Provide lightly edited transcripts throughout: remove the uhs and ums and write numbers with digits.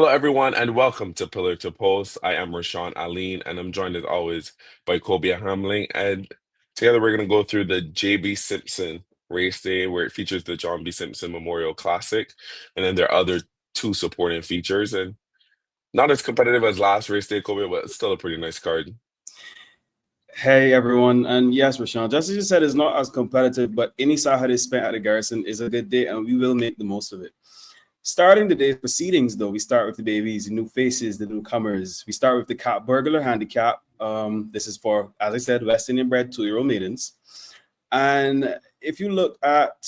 Hello, everyone, and welcome to Pillar to Post. I am Rashaun Alleyne, and I'm joined as always by Kobia Hamblin. And together we're going to go through the JB Simpson Race Day, where it features the John B Simpson Memorial Classic, and then there are other two supporting features. And not as competitive as last race day, Kobia, but it's still a pretty nice card. Hey everyone, and yes, Rashaun, just as you said, it's not as competitive, but any Saturday spent at the Garrison is a good day, and we will make the most of it. Starting the day's proceedings, though, we start with the babies, the new faces, the newcomers. We start with the Cat Burglar Handicap. This is for, as I said, West Indian bred 2-year-old maidens. And if you look at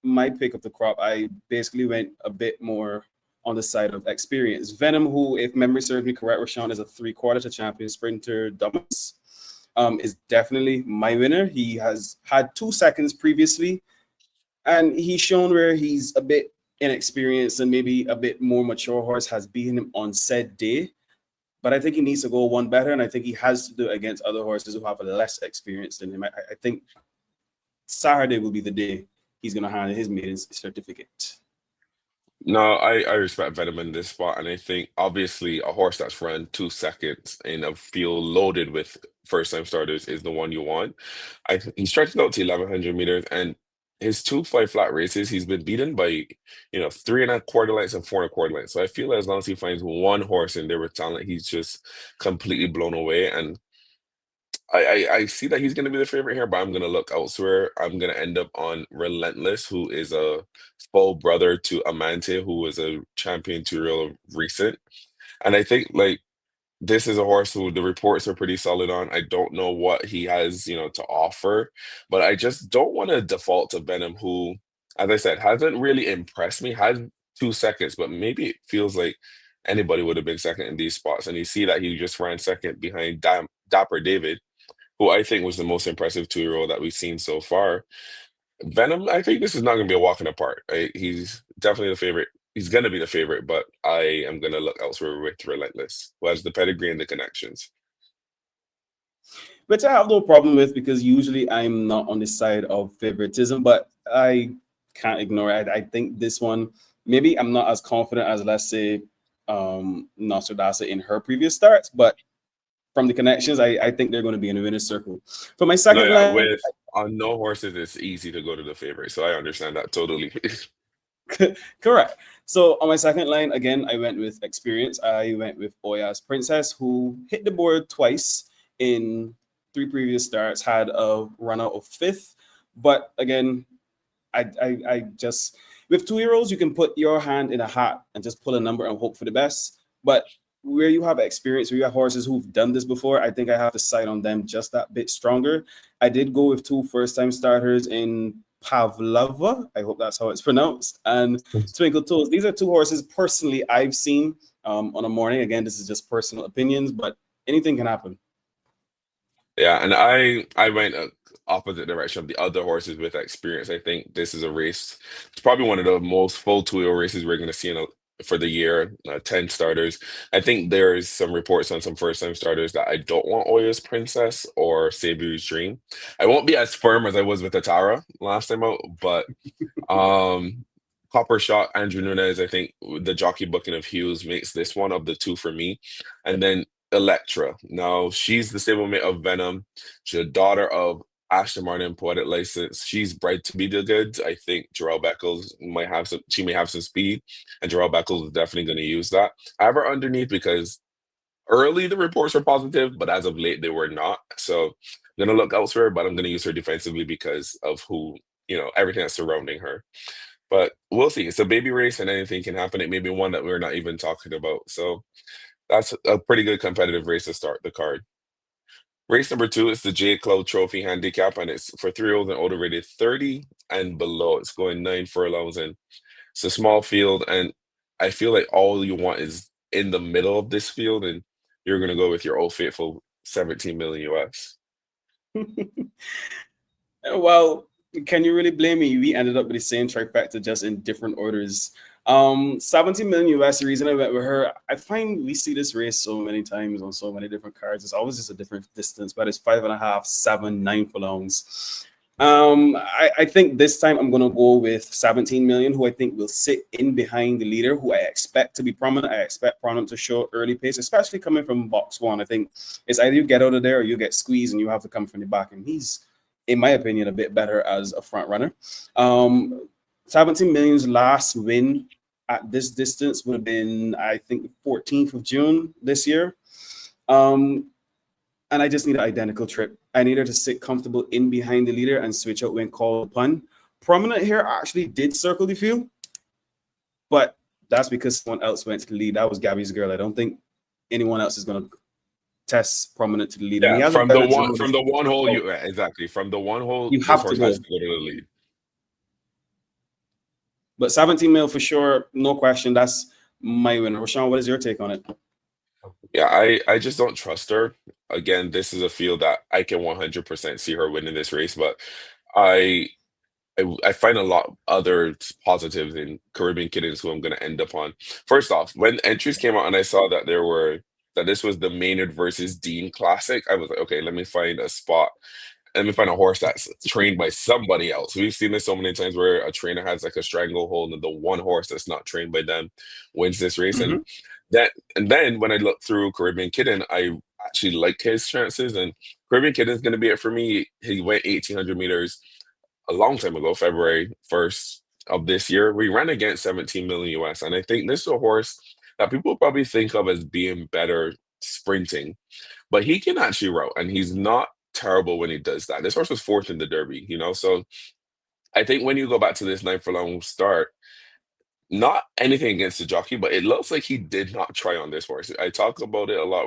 my pick of the crop, I basically went a bit more on the side of experience. Venom, who, if memory serves me correct, Rashaun is a 3/4 to champion sprinter Dumas. Is definitely my winner. He has had 2 seconds previously, and he's shown where he's a bit inexperienced and maybe a bit more mature horse has beaten him on said day. But I think he needs to go one better, and I think he has to do it against other horses who have less experience than him. I think Saturday will be the day he's going to hand his maiden's certificate. No, I respect Venom in this spot, and I think obviously a horse that's run 2 seconds in a field loaded with first-time starters is the one you want. He stretched out to 1100 meters, and his 2 5 flat races, he's been beaten by 3 1/4 lengths and 4 1/4 lengths. So I feel as long as he finds one horse in there with talent, he's just completely blown away. And I see that he's going to be the favorite here, but I'm going to look elsewhere. I'm going to end up on Relentless, who is a full brother to Amante, who was a champion 2 year recent. And I think like this is a horse who the reports are pretty solid on. I don't know what he has, to offer, but I just don't want to default to Venom, who, as I said, hasn't really impressed me. Has 2 seconds, but maybe it feels like anybody would have been second in these spots. And you see that he just ran second behind Dapper David, who I think was the most impressive 2 year that we've seen so far. Venom, I think this is not going to be a walk in the park. He's definitely the favorite. He's going to be the favorite, but I am going to look elsewhere with Relentless, who has the pedigree and the connections. Which I have no problem with because usually I'm not on the side of favoritism, but I can't ignore it. I think this one, maybe I'm not as confident as, let's say, Nostradasa in her previous starts, but from the connections, I think they're going to be in the winner's circle. For my No, second yeah, line, with on no horses, it's easy to go to the favorite, so I understand that totally. correct. So on my second line, again, I went with experience. I went with Oya's Princess, who hit the board twice in 3 previous starts, had a run out of 5th. But again, I just, with 2 year-olds, you can put your hand in a hat and just pull a number and hope for the best. But where you have experience, where you have horses who've done this before, I think I have to side on them just that bit stronger. I did go with 2 first-time starters in Pavlova. I hope that's how it's pronounced. And Twinkle Toes. These are 2 horses personally I've seen on a morning. Again, this is just personal opinions, but anything can happen. Yeah, and I went opposite direction of the other horses with experience. I think this is a race. It's probably one of the most full 2 year races we're going to see for the year. 10 starters. I think there's some reports on some first time starters that I don't want Oya's Princess or Sabu's Dream. I won't be as firm as I was with Atara last time out, but um. Copper Shot, Andrew Nunez, I think the jockey booking of Hughes makes this one of the two for me. And then Electra. Now, she's the stablemate of Venom. She's a daughter of Ashton Martin, Poetic License. She's bred to be the goods. I think Jarrell Beckles she may have some speed, and Jarrell Beckles is definitely going to use that. I have her underneath because early the reports were positive, but as of late they were not. So I'm going to look elsewhere, but I'm going to use her defensively because of everything that's surrounding her. But we'll see. It's a baby race and anything can happen. It may be one that we're not even talking about. So that's a pretty good competitive race to start the card. Race number 2 is the J Club Trophy Handicap, and it's for 3 year olds and older rated 30 and below. It's going 9 furlongs, and it's a small field. And I feel like all you want is in the middle of this field, and you're going to go with your old faithful 17 million US. Well, can you really blame me? We ended up with the same trifecta, just in different orders. 17 million US, the reason I went with her, I find we see this race so many times on so many different cards. It's always just a different distance, but it's 5.5, 7, 9 furlongs. I think this time I'm gonna go with 17 million, who I think will sit in behind the leader, who I expect to be prominent. I expect prominent to show early pace, especially coming from box one. I think it's either you get out of there or you get squeezed and you have to come from the back. And he's, in my opinion, a bit better as a front runner. 17 million's last win at this distance would have been, I think, the 14th of June this year. Um, and I just need an identical trip. I need her to sit comfortable in behind the leader and switch out when called upon. Prominent here actually did circle the field, but that's because someone else went to the lead. That was Gabby's girl. I don't think anyone else is going to test Prominent to the lead. And he Yeah, has a from the better one draw. from the one hole you exactly from the one hole You this have to horse go. has to go to the lead. But 17 mil for sure, no question. That's my winner. Rashaun, what is your take on it? Yeah, I just don't trust her. Again, this is a field that I can 100% see her winning this race, but I I find a lot other positives in Caribbean Kittens who I'm going to end up on. First off, when entries came out and I saw that that this was the Maynard versus Dean Classic, I was like, okay, let me find a spot. Let me find a horse that's trained by somebody else. We've seen this so many times where a trainer has like a stranglehold and the one horse that's not trained by them wins this race. Mm-hmm. And then when I look through Caribbean Kitten, I actually like his chances. And Caribbean Kitten's going to be it for me. He went 1,800 meters a long time ago, February 1st of this year. We ran against 17 million US. And I think this is a horse that people probably think of as being better sprinting, but he can actually route and he's not terrible when he does that. This horse was fourth in the Derby, so I think when you go back to this 9 furlong start, not anything against the jockey, but it looks like he did not try on this horse. I talk about it a lot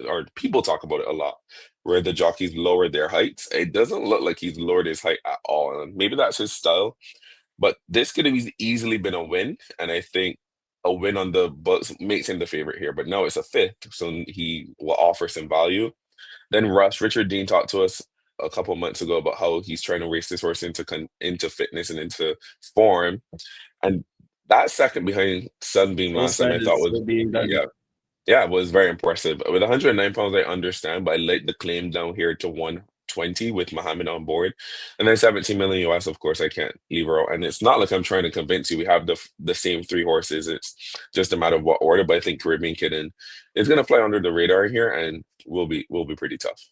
or people talk about it a lot, where the jockeys lower their heights. It doesn't look like he's lowered his height at all. And maybe that's his style, but this could have easily been a win. And I think a win on the books makes him the favorite here. But no, it's a fifth, so he will offer some value. Then Richard Dean talked to us a couple months ago about how he's trying to race this horse into fitness and into form. And that second behind Sunbeam Both last time I thought sides was were being done. yeah, yeah, it was very impressive. With 109 pounds, I understand, but I laid the claim down here to 120 with Muhammad on board. And then 17 million US, of course, I can't leave her out. And it's not like I'm trying to convince you. We have the same three horses. It's just a matter of what order. But I think Caribbean Kitten is gonna fly under the radar here and will be pretty tough.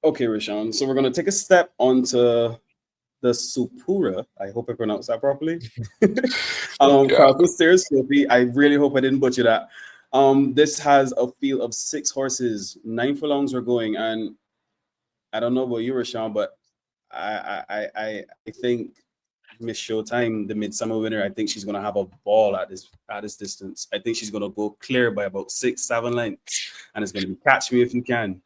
Okay, Rashawn. So we're going to take a step onto the Tsipura. I hope I pronounced that properly. Yeah. Carlton Trophy. I really hope I didn't butcher that. This has a field of 6 horses. 9 furlongs are going, and I don't know about you, Rashawn, but I think Miss Showtime, the Midsummer winner, I think she's gonna have a ball at this distance. I think she's gonna go clear by about 6-7 lengths, and it's gonna be Catch Me If You Can.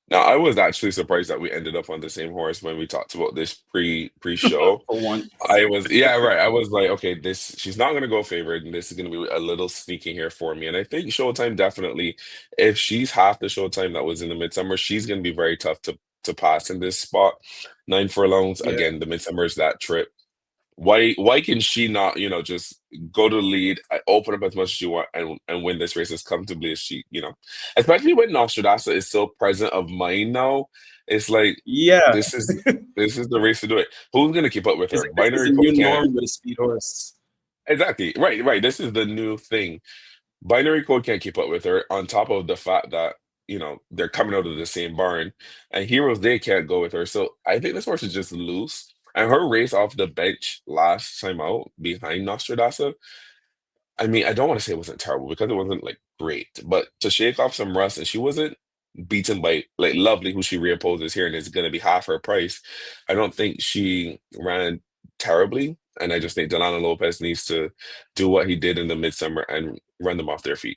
Now, I was actually surprised that we ended up on the same horse when we talked about this pre-show. For one. Yeah, right. I was like, okay, she's not gonna go favored, and this is gonna be a little sneaky here for me. And I think Showtime definitely, if she's half the Showtime that was in the Midsummer, she's gonna be very tough to pass in this spot. 9 furlongs, Yeah. again, the Midsummer is that trip. Why can she not, just go to the lead, open up as much as you want, and win this race as comfortably as especially when Nostradamus is so present of mind now. It's like Yeah. this is this is the race to do it. Who's gonna keep up with It's her? like this is Binary a new Code can't. norm with a speed horse. Exactly. Right, right. This is the new thing. Binary Code can't keep up with her, on top of the fact that, they're coming out of the same barn, and Heroes they can't go with her. So I think this horse is just loose. And her race off the bench last time out behind Nostradamus, I mean, I don't want to say it wasn't terrible because it wasn't like great, but to shake off some rust, and she wasn't beaten by like Lovely, who she reopposes here and is going to be half her price. I don't think she ran terribly, and I just think Delano Lopez needs to do what he did in the Midsummer and run them off their feet.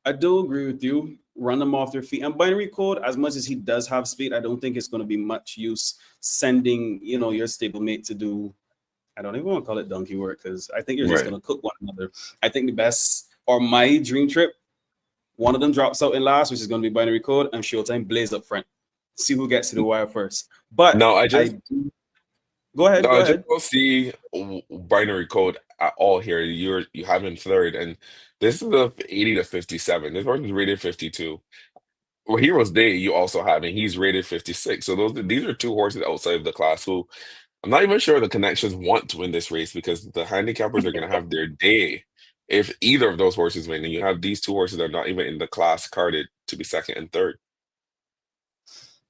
I do agree with you. Run them off their feet. And Binary Code, as much as he does have speed, I don't think it's going to be much use sending, your stablemate to do. I don't even want to call it donkey work because I think you're just Right. going to cook one another. I think the best, or my dream trip, one of them drops out in last, which is going to be Binary Code, and Showtime blaze up front. See who gets to the wire first. But No, I I just do. Go ahead. no, Go I just ahead. don't see Binary Code at all here. You have him third, and this is a 80 to 57. This horse is rated 52. Well, Heroes Day you also have, and he's rated 56. So these are two horses outside of the class who I'm not even sure the connections want to win this race because the handicappers are going to have their day if either of those horses win. And you have these two horses that are not even in the class carded to be second and third.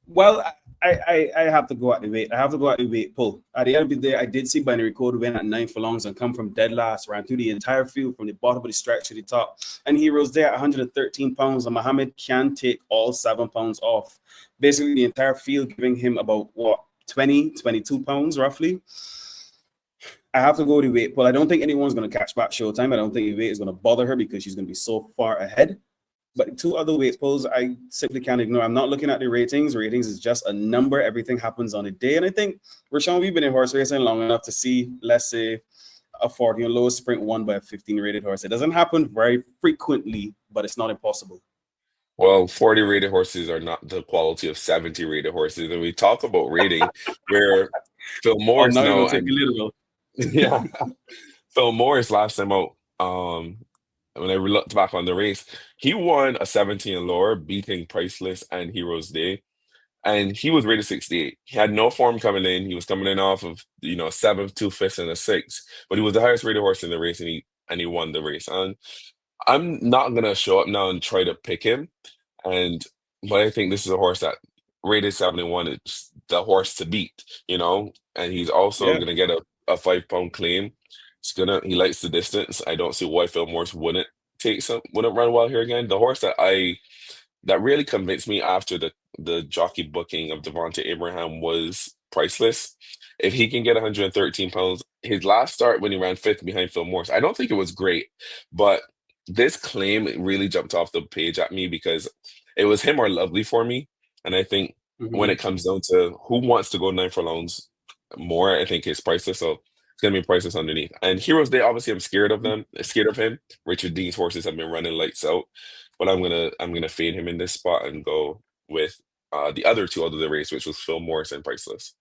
Well, I have to go at the weight. I have to go at the weight pull. At the end of the day, I did see Binary Code win at 9 furlongs and come from dead last, ran through the entire field from the bottom of the stretch to the top. And Heroes there at 113 pounds, and Muhammad can take all 7 pounds off. Basically, the entire field giving him about, what, 20, 22 pounds roughly. I have to go with the weight pull. I don't think anyone's going to catch back Showtime. I don't think the weight is going to bother her because she's going to be so far ahead. But two other weight pulls, I simply can't ignore. I'm not looking at the ratings. Ratings is just a number. Everything happens on a day. And I think, Rashaun, we've been in horse racing long enough to see, let's say, a 40 and lowest sprint won by a 15 rated horse. It doesn't happen very frequently, but it's not impossible. Well, 40 rated horses are not the quality of 70 rated horses. And we talk about rating where Phil Oh, Morris now you're now going to take and a literal. yeah, Phil Morris last time out, when I looked back on the race, he won a 17 and lower, beating Priceless and Heroes Day. And he was rated 68. He had no form coming in. He was coming in off of, a seventh, two fifths, and a six. But he was the highest rated horse in the race, and he won the race. And I'm not gonna show up now and try to pick him. And but I think this is a horse that rated 71 is the horse to beat, and he's also Yeah. gonna get a 5 pound claim. He likes the distance. I don't see why Phil Morris wouldn't run well here again. The horse that really convinced me after the jockey booking of Devonta Abraham was Priceless. If he can get 113 pounds, his last start when he ran fifth behind Phil Morris, I don't think it was great, but this claim really jumped off the page at me because it was him or Lovely for me. And I think when Mm-hmm. it comes down to who wants to go 9 furlongs more, I think it's Priceless. So it's gonna be Priceless underneath. And Heroes Day, obviously, I'm scared of him. Richard Dean's horses have been running lights out, but I'm gonna fade him in this spot and go with the other two out of the race, which was Phil Morris and Priceless.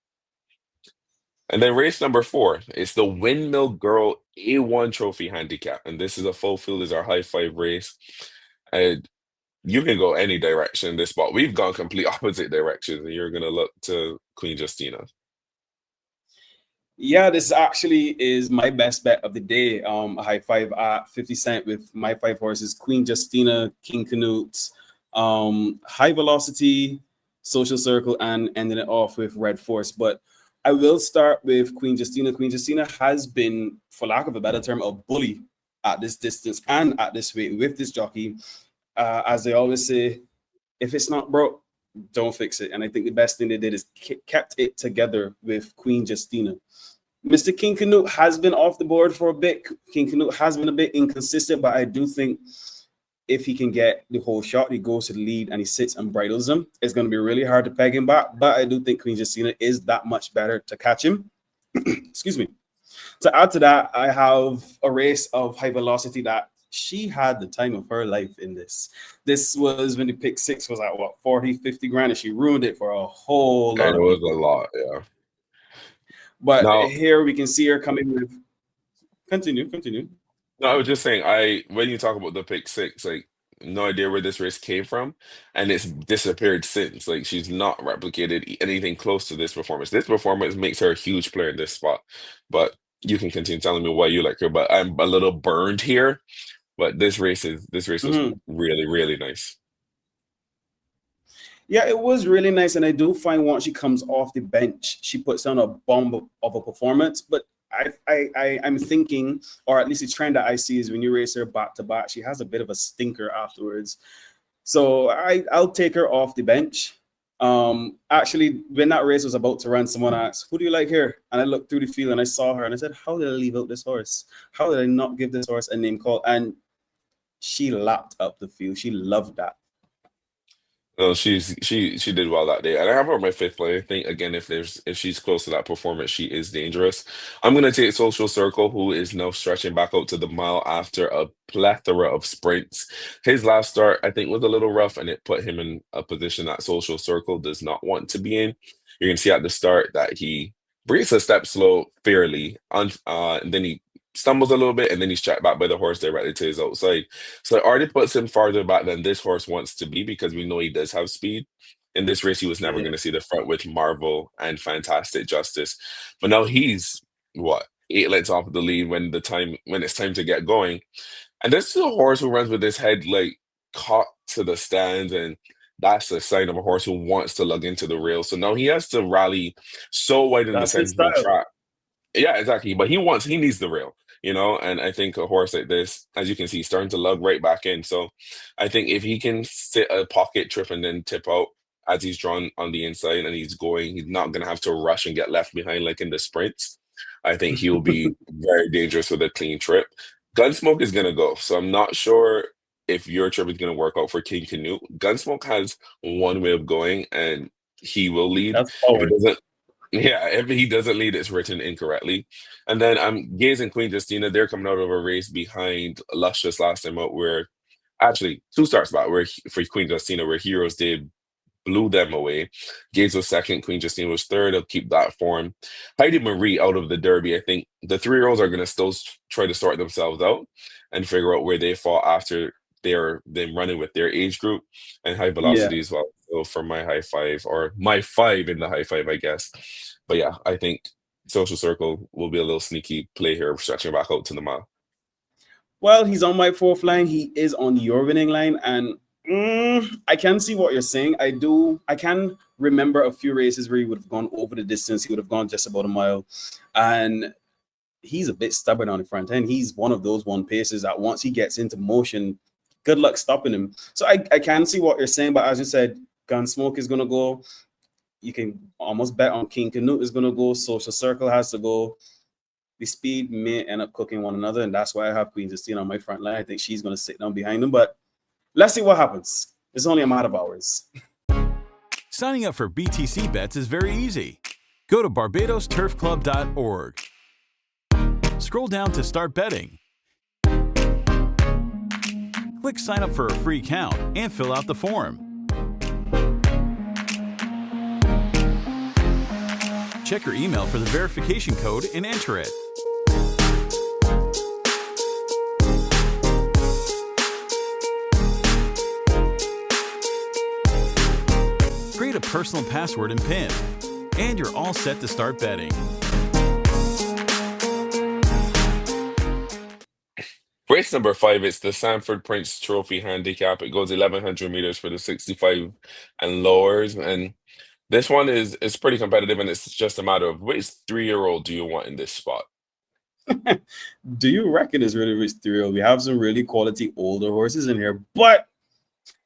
And then race number four is the Windmill Girl A1 Trophy Handicap. And this is a full field, is our high five race. And you can go any direction in this spot. We've gone complete opposite directions, and you're gonna look to Queen Justina. Yeah, this actually is my best bet of the day. A high five at 50 cent with my 5 horses: Queen Justina, King Canute, High Velocity, Social Circle, and ending it off with Red Force. But I will start with Queen Justina. Queen Justina has been, for lack of a better term, a bully at this distance and at this weight with this jockey. As they always say, if it's not broke, don't fix it. And I think the best thing they did is kept it together with Queen Justina. Mr. King Canute has been off the board for a bit. King Canute has been a bit inconsistent, but I do think if he can get the whole shot, he goes to the lead and he sits and bridles him. It's going to be really hard to peg him back, but I do think Queen Justina is that much better to catch him. Excuse me. To add to that, I have a race of High Velocity that she had the time of her life in this. This was when the pick six was at what, 40, 50 grand, and she ruined it for a whole lot And it of was a people. lot, yeah. But Now, here we can see her coming with. Continue. no, I was just saying, when you talk about the pick six, like no idea where this race came from, and it's disappeared since. Like she's not replicated anything close to this performance. This performance makes her a huge player in this spot. But you can continue telling me why you like her. But I'm a little burned here. But this race was Mhm. really, really nice. Yeah, it was really nice, and I do find once she comes off the bench, she puts on a bomb of a performance. But I'm thinking, or at least the trend that I see is when you race her back to back, she has a bit of a stinker afterwards. So I'll take her off the bench. Actually, when that race was about to run, someone asked, "Who do you like here?" And I looked through the field and I saw her, and I said, "How did I leave out this horse? How did I not give this horse a name call?" And she lapped up the field. She loved that. No, she did well that day, and I have her on my fifth play. I think again, if she's close to that performance, she is dangerous. I'm gonna take Social Circle, who is now stretching back out to the mile after a plethora of sprints. His last start, I think, was a little rough, and it put him in a position that Social Circle does not want to be in. You can see at the start that he breaks a step slow fairly, and then he stumbles a little bit, and then he's tracked back by the horse directly to his outside. So it already puts him farther back than this horse wants to be because we know he does have speed. In this race, he was never Yeah, going to see the front with Marvel and Fantastic Justice. But now he's what, 8 lengths off of the lead when it's time to get going. And this is a horse who runs with his head like caught to the stands, and that's a sign of a horse who wants to lug into the rail. So now he has to rally so wide in the that's his center of the style. track. Yeah, exactly. But he needs the rail, and I think a horse like this, as you can see, starting to lug right back in. So I think if he can sit a pocket trip and then tip out as he's drawn on the inside and he's not gonna have to rush and get left behind like in the sprints. I think he'll be very dangerous with a clean trip. Gunsmoke is gonna go. So I'm not sure if your trip is gonna work out for King Canute. Gunsmoke has one way of going and he will lead. That's If he forward. doesn't, yeah, if he doesn't lead, it's written incorrectly. And then Gaze and Queen Justina, they're coming out of a race behind Luscious last time out, where actually 2 starts back where for Queen Justina, where Heroes did blew them away. Gaze was second, Queen Justina was third. They'll keep that form. Heidi Marie out of the Derby. I think the 3-year-olds are going to still try to sort themselves out and figure out where they fall after they're them running with their age group and high Yeah. velocity as well. So for my high five or my 5 in the high five, I guess. But yeah, I think Social Circle will be a little sneaky play here, stretching back out to the mile. Well, he's on my fourth line. He is on your winning line, and I can see what you're saying. I do. I can remember a few races where he would have gone over the distance. He would have gone just about a mile, and he's a bit stubborn on the front end. He's one of those one paces that once he gets into motion, good luck stopping him. So I can see what you're saying, but as you said, Gunsmoke is gonna go. You can almost bet on King Canute is gonna go. Social Circle has to go. The speed may end up cooking one another, and that's why I have Queen Justina on my front line. I think she's going to sit down behind him, but let's see what happens. It's only a matter of hours. Signing up for BTC bets is very easy. Go to barbadosturfclub.org. Scroll down to start betting. Click sign up for a free account and fill out the form. Check your email for the verification code and enter it. Create a personal password and PIN, and you're all set to start betting. Race number 5, it's the Sandford Prince Trophy Handicap. It goes 1,100 meters for the 65 and lowers. And this one is pretty competitive, and it's just a matter of which 3-year-old do you want in this spot? Do you reckon it's really rich thrill? We have some really quality older horses in here, but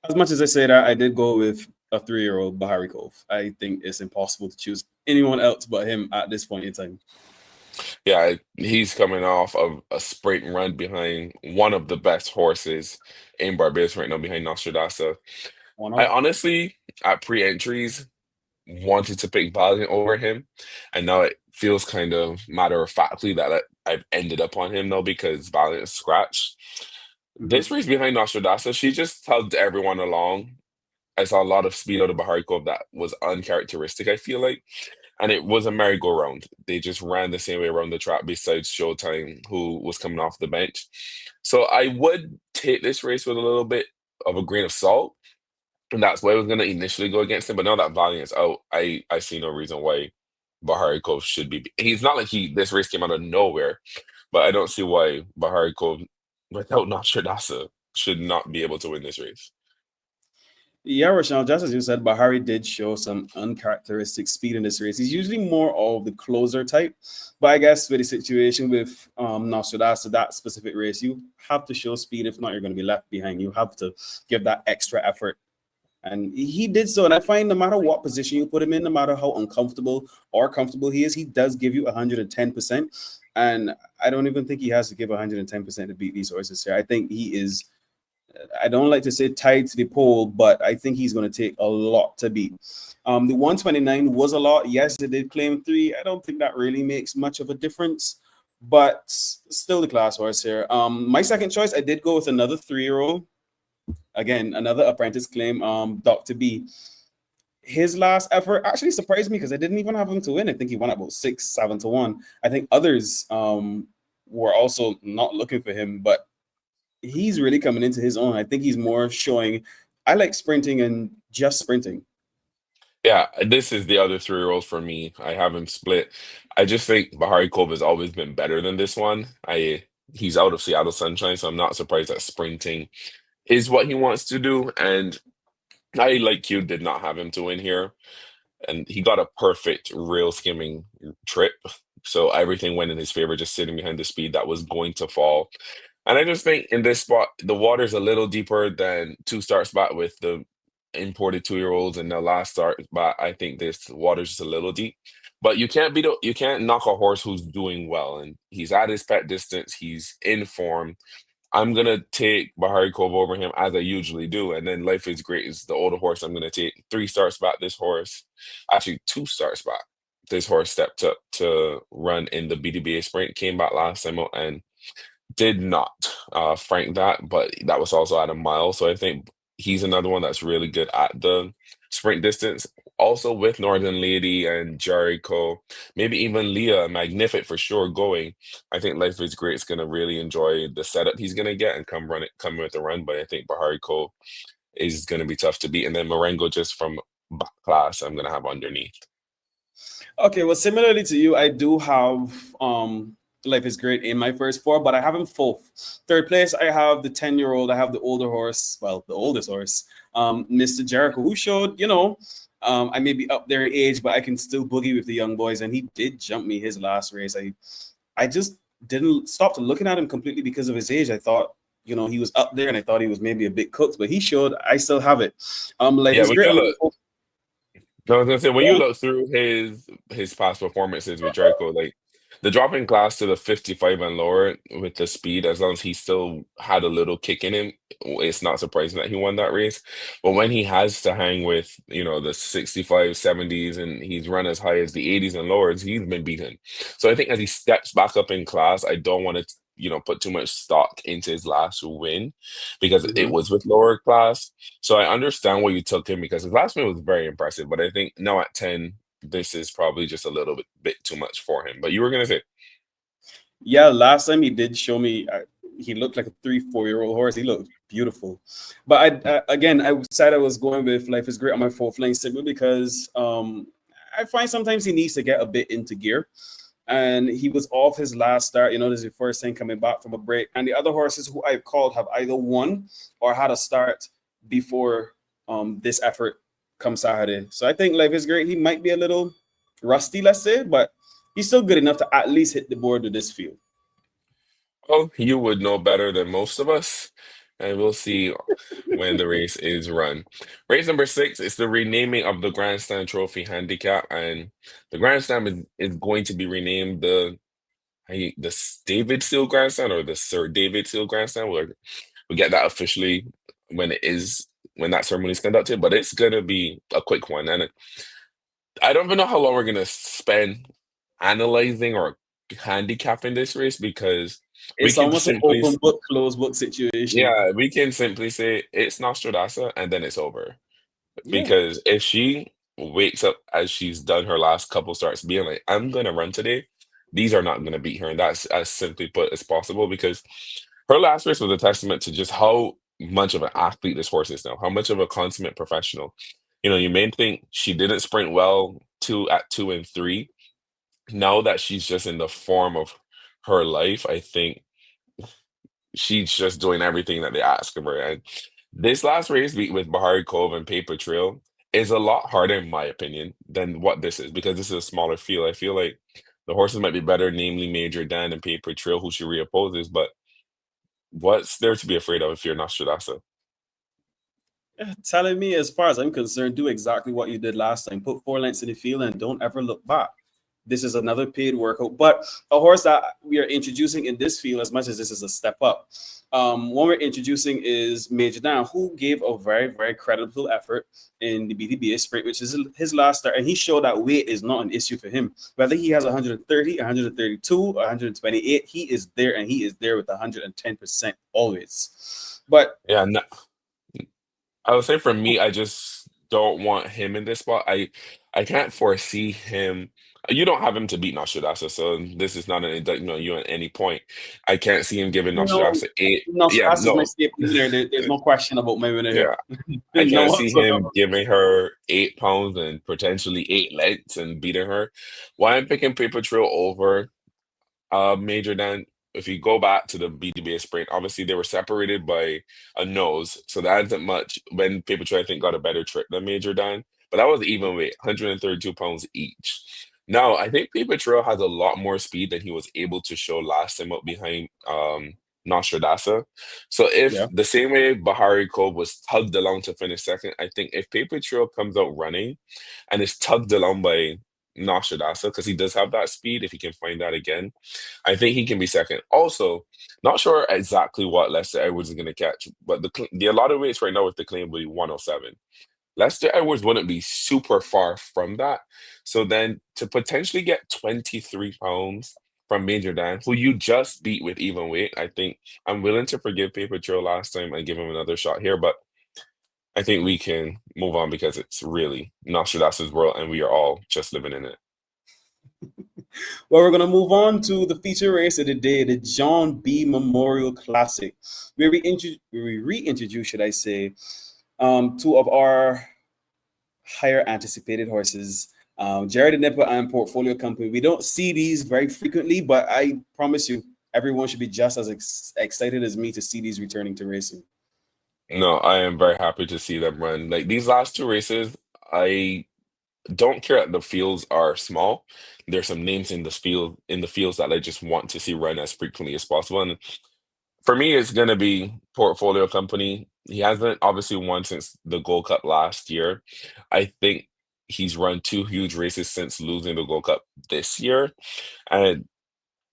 as much as I say that, I did go with a 3-year-old Bahari Cove. I think it's impossible to choose anyone else but him at this point in time. Yeah, he's coming off of a sprint run behind one of the best horses in Barbados right now, behind Nostradasa. One I of honestly, at pre-entries, wanted to pick Valiant over him, and now it feels kind of matter-of-factly that I've ended up on him now because Valiant is scratched. Mhm. This race behind Nostradasa, she just tugged everyone along. I saw a lot of speed out of Bahari Cove that was uncharacteristic, I feel like. And it was a merry-go-round. They just ran the same way around the track besides Showtime, who was coming off the bench. So I would take this race with a little bit of a grain of salt. And that's why I was going to initially go against him. But now that Valiant's out, I see no reason why Bahari Cove should be. He's not like this race came out of nowhere, but I don't see why Bahari Cove, without Nostradasa, should not be able to win this race. Yeah, Rashaun, just as you said, Bahari did show some uncharacteristic speed in this race. He's usually more of the closer type, but I guess with the situation with Nostradamus, that specific race, you have to show speed. If not, you're going to be left behind. You have to give that extra effort. And he did so. And I find no matter what position you put him in, no matter how uncomfortable or comfortable he is, he does give you 110%. And I don't even think he has to give 110% to beat these horses here. I think he is, I don't like to say tied to the pole, but I think he's going to take a lot to beat. The 129 was a lot. Yes, it did claim 3. I don't think that really makes much of a difference, but still the class horse here. My second choice, I did go with another 3-year-old. Again, another apprentice claim, Dr. B. His last effort actually surprised me because I didn't even have him to win. I think he won about 6-7 to 1. I think others were also not looking for him, but he's really coming into his own. I think he's more showing, I like sprinting and just sprinting. Yeah, this is the other 3-year-old for me. I have him split. I just think Bahari Cove has always been better than this one. He's out of Seattle Sunshine, so I'm not surprised that sprinting is what he wants to do. And I, like you, did not have him to win here. And he got a perfect rail skimming trip. So everything went in his favor, just sitting behind the speed that was going to fall. And I just think in this spot, the water's a little deeper than two start spot with the imported 2-year-olds and the last start spot. I think this water's just a little deep. But you can't knock a horse who's doing well. And he's at his pet distance, he's in form. I'm gonna take Bahari Cove over him as I usually do, and then Life is Great is the older horse. I'm gonna take 3 star spot. This horse, actually 2 star spot. This horse stepped up to run in the BDBA sprint, came back last time out and did not frank that, but that was also at a mile. So I think he's another one that's really good at the sprint distance. Also with Northern Lady and Jericho, maybe even Leah Magnific for sure going. I think Life is Great is gonna really enjoy the setup he's gonna get and come with the run. But I think Bahari Cove is gonna be tough to beat. And then Marengo just from back class, I'm gonna have underneath. Okay, well, similarly to you, I do have Life is Great in my first 4, but I have him fourth. Third place, I have the 10-year-old. I have the older horse, well, the oldest horse, Mr. Jericho, who showed, I may be up there in age, but I can still boogie with the young boys. And he did jump me his last race. I just didn't stop looking at him completely because of his age. I thought, he was up there and I thought he was maybe a bit cooked, but he showed I still have it. Life Yeah, is Great. I was gonna say when you look through his past performances with Jericho, like the dropping class to the 55 and lower with the speed, as long as he still had a little kick in him, it's not surprising that he won that race. But when he has to hang with, the 65, 70s, and he's run as high as the 80s and lowers, he's been beaten. So I think as he steps back up in class, I don't want to, put too much stock into his last win because it Mhm. was with lower class. So I understand why you took him because his last win was very impressive. But I think now at 10, this is probably just a little bit too much for him. But you were gonna say, Yeah, last time he did show me, he looked like a 3, 4-year-old horse. He looked beautiful. But again, I said I was going with Life is Great on my 4th lane simply because I find sometimes he needs to get a bit into gear. And he was off his last start. This is the first time coming back from a break. And the other horses who I've called have either won or had a start before this effort come Saturday. So I think Life is Great. He might be a little rusty, let's say, but he's still good enough to at least hit the board with this field. oh, you would know better than most of us. And we'll see when the race is run. Race number 6 is the renaming of the Grandstand Trophy Handicap. And the Grandstand is going to be renamed the David Seal Grandstand or the Sir David Seal Grandstand. We get that officially when that ceremony is conducted, but it's gonna be a quick one. And I don't even know how long we're gonna spend analyzing or handicapping this race because we It's can almost an simply open book, closed book situation. yeah, we can simply say it's Nostradasa and then it's over. Yeah. Because if she wakes up as she's done her last couple starts being like, I'm gonna run today, these are not gonna beat her. And that's as simply put as possible because her last race was a testament to just how much of an athlete this horse is now, how much of a consummate professional. You may think she didn't sprint well at 2 and 3. Now that she's just in the form of her life, I think she's just doing everything that they ask of her. And this last race beat with Bahari Cove and Paper Trail is a lot harder, in my opinion, than what this is because this is a smaller field. I feel like the horses might be better, namely Major Dan and Paper Trail, who she reopposes, but what's there to be afraid of if you're Nostradasa? Telling me, as far as I'm concerned, do exactly what you did last time. Put 4 lengths in the field and don't ever look back. This is another paid workout, but a horse that we are introducing in this field, as much as this is a step up. One we're introducing is Major Dan, who gave a very, very credible effort in the BDBA sprint, which is his last start. And he showed that weight is not an issue for him. Whether he has 130, 132, 128, he is there and he is there with 110% always. But Yeah, no, I would say for me, I just don't want him in this spot. I can't foresee him You don't have him to beat Nostradamus, so this is not an indictment on you at any point. I can't see him giving No, Nostradamus eight. no, Yeah, that's just my no. staple winner. There's no question about my winner here. Yeah, I No can't see him whatsoever. giving her 8 pounds and potentially 8 lengths and beating her. Why I'm picking Paper Trail over Major Dan, if you go back to the BDBA sprint, obviously they were separated by a nose, so that isn't much. When Paper Trail, I think, got a better trip than Major Dan, but that was even weight, 132 pounds each. Now, I think Paper Trail has a lot more speed than he was able to show last time up behind Nostradasa. So if Yeah. the same way Bahari Cove was tugged along to finish second, I think if Paper Trail comes out running and is tugged along by Nostradasa, because he does have that speed, if he can find that again, I think he can be second. Also, not sure exactly what Lester Edwards is going to catch, but the allotted weights right now with the claim will be 107. Lester Edwards wouldn't be super far from that. So then to potentially get 23 pounds from Major Dan, who you just beat with even weight, I think I'm willing to forgive Paper Trail last time and give him another shot here, but I think we can move on because it's really Nostradamus' world and we are all just living in it. Well, we're going to move on to the feature race of the day, the John B Memorial Classic, where we reintroduce, should I say, two of our higher anticipated horses, Jared the Nipper and Portfolio Company. We don't see these very frequently, but I promise you, everyone should be just as excited as me to see these returning to racing. No, I am very happy to see them run. Like these last two races, I don't care that the fields are small. There's some names in the fields that I just want to see run as frequently as possible. And for me, it's gonna be Portfolio Company. He hasn't obviously won since the Gold Cup last year. I think he's run two huge races since losing the Gold Cup this year. And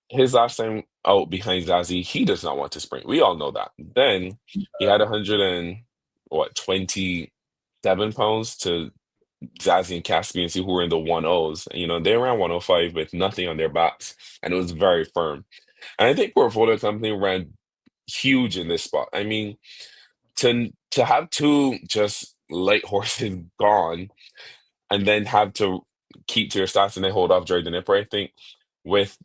his last time out behind Zazie, he does not want to sprint. We all know that. Then he had 100 and what 27 pounds to Zazie and Caspian C, who were in the 1-0s. And, they ran 105 with nothing on their backs, and it was very firm. And I think Portfolio Company ran huge in this spot. I mean, to have two just light horses gone and then have to keep to your stats and then hold off Jerry the Nipper, I think with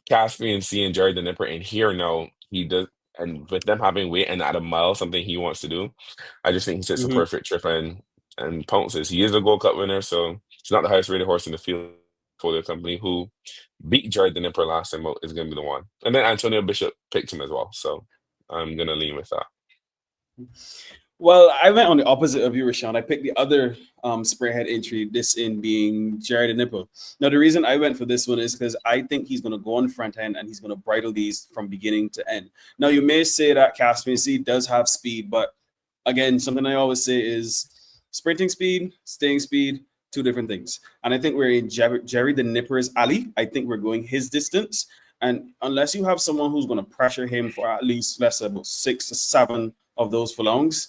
Caspian C and Jerry the Nipper in here now, he does, and with them having weight and at a mile, something he wants to do, I just think he sets a Mhm. perfect trip and pounces. He is a Gold Cup winner, so he's not the highest rated horse in the field for the company who beat Jared the Nipper last time out is going to be the one. And then Antonio Bishop picked him as well, so I'm going to lean with that. Well, I went on the opposite of you, Rashaun. I picked the other spearhead entry, this in being Jared Nipple. Now, the reason I went for this one is because I think he's going to go on front end and he's going to bridle these from beginning to end. Now, you may say that Caspian C does have speed, but again, something I always say is sprinting speed, staying speed, two different things. And I think we're in Jerry the Nipper's alley. I think we're going his distance. And unless you have someone who's going to pressure him for at least, let's say, about 6 to 7 of those furlongs,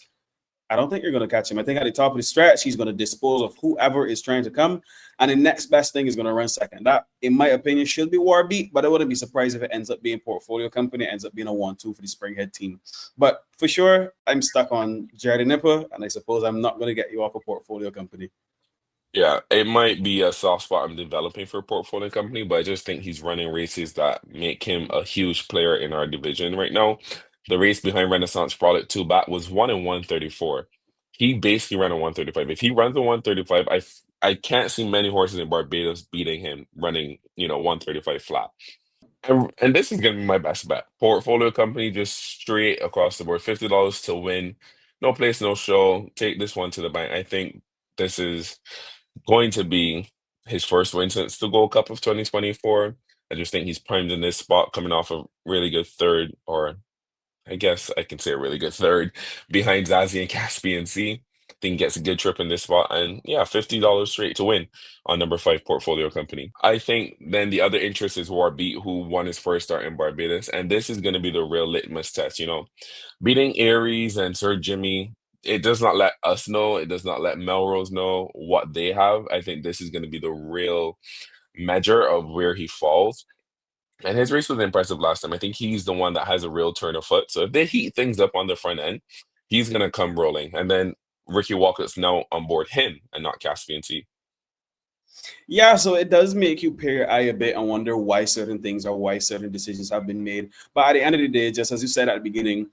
I don't think you're going to catch him. I think at the top of the stretch, he's going to dispose of whoever is trying to come. And the next best thing is going to run second. That, in my opinion, should be Warbeat, but I wouldn't be surprised if it ends up being Portfolio Company, it ends up being a 1-2 for the Springhead team. But for sure, I'm stuck on Jared Nipper, and I suppose I'm not going to get you off a Portfolio Company. Yeah, it might be a soft spot I'm developing for Portfolio Company, but I just think he's running races that make him a huge player in our division right now. The race behind Renaissance Frolic 2 back was 1 in 134. He basically ran a 135. If he runs a 135, I can't see many horses in Barbados beating him running, 135 flat. And this is gonna be my best bet. Portfolio Company just straight across the board, $50 to win. No place, no show. Take this one to the bank. I think this is going to be his first win since the Gold Cup of 2024. I just think he's primed in this spot, coming off a really good third, or I guess I can say a really good third behind Zazie and Caspian C. I think he gets a good trip in this spot, and yeah, $50 straight to win on number 5 Portfolio Company. I think then the other interest is Warbeat, who won his first start in Barbados, and this is going to be the real litmus test. Beating Aries and Sir Jimmy, it does not let us know, it does not let Melrose know what they have. I think this is going to be the real measure of where he falls. And his race was impressive last time. I think he's the one that has a real turn of foot. So if they heat things up on the front end, he's going to come rolling. And then Ricky Walcott's now on board him and not Caspian C. Yeah, so it does make you pay your eye a bit and wonder why certain things or why certain decisions have been made. But at the end of the day, just as you said at the beginning,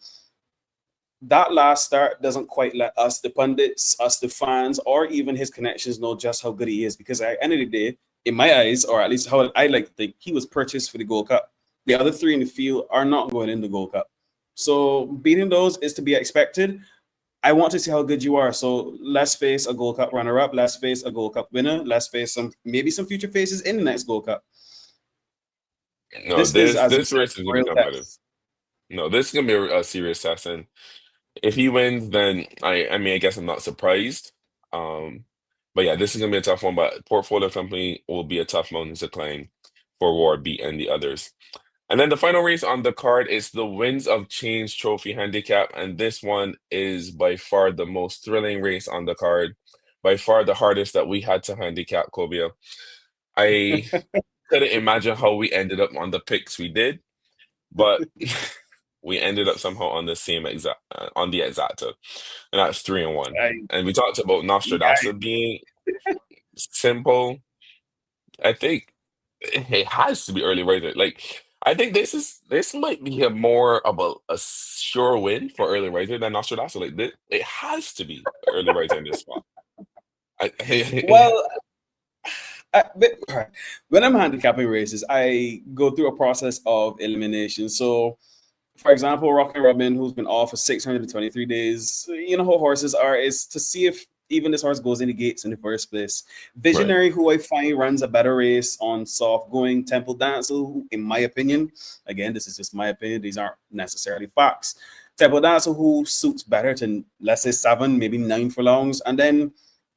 that last start doesn't quite let us, the pundits, us, the fans, or even his connections know just how good he is. Because at the end of the day, in my eyes, or at least how I like to think, he was purchased for the Gold Cup. The other three in the field are not going in the Gold Cup. So beating those is to be expected. I want to see how good you are. So let's face a Gold Cup runner-up. Let's face a Gold Cup winner. Let's face maybe some future faces in the next Gold Cup. No, This is, as you this said, race is gonna be real competitive. test. No, this is gonna be a serious test, and if he wins, then I mean I guess I'm not surprised. Um, but yeah, this is gonna be a tough one. But portfolio company will be a tough mountain to climb for War B and the others. And then the final race on the card is the Winds of Change Trophy Handicap, and this one is by far the most thrilling race on the card, by far the hardest that we had to handicap, Kobia. I couldn't imagine how we ended up on the picks we did, but we ended up somehow on the same exact on the exacta, and that's 3-1. I, And we talked about Nostradamus I, being simple. I think it has to be early riser. Like I think this might be a more about a sure win for early riser than Nostradamus. Like it has to be early riser in this spot. well, when I'm handicapping races, I go through a process of elimination. So, for example, Rock and Robin, who's been off for 623 days, you know how horses are, is to see if even this horse goes in the gates in the first place. Right. Visionary, who I find runs a better race on soft going. Temple Dancer, who, in my opinion, again, this is just my opinion, these aren't necessarily facts. Temple Dancer, who suits better to, let's say, 7, maybe 9 furlongs. And then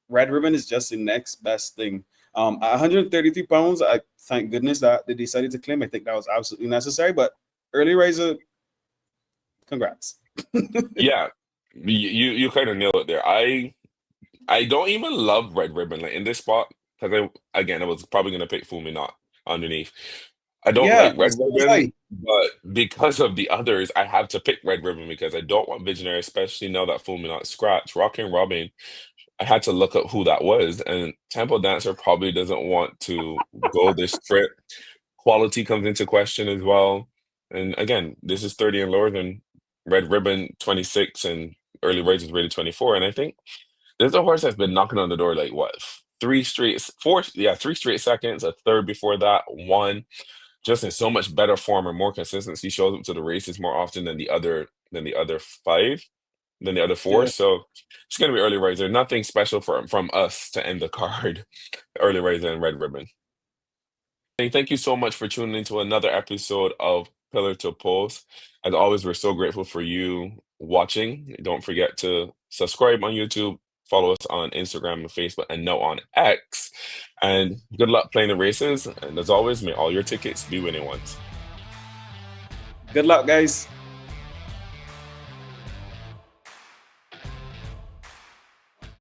Red Ribbon is just the next best thing. At 133 pounds, I thank goodness that they decided to claim. I think that was absolutely necessary. But early riser, congrats. Yeah, you kind of nailed it there. I don't even love Red Ribbon like in this spot because I was probably gonna pick Fool Me Not underneath. I don't Yeah, like Red so was Ribbon, I. but because of the others, I have to pick Red Ribbon because I don't want Visionary, especially now that Fool Me Not scratch. Rockin' Robin, I had to look up who that was, and Temple Dancer probably doesn't want to go this trip. Quality comes into question as well. And again, this is 30 and lower than Red Ribbon 26 and early races rated 24. And I think there's a horse that's been knocking on the door like what, three straight seconds, a third before that, one, just in so much better form and more consistency, shows up to the races more often than the other five, than the other four. Yeah. So it's gonna be early riser. Nothing special from us to end the card. Early riser and Red Ribbon. Hey, thank you so much for tuning into another episode of Pillar to Post. As always, we're so grateful for you watching. Don't forget to subscribe on YouTube, follow us on Instagram and Facebook, and now on X. And good luck playing the races. And as always, may all your tickets be winning ones. Good luck, guys.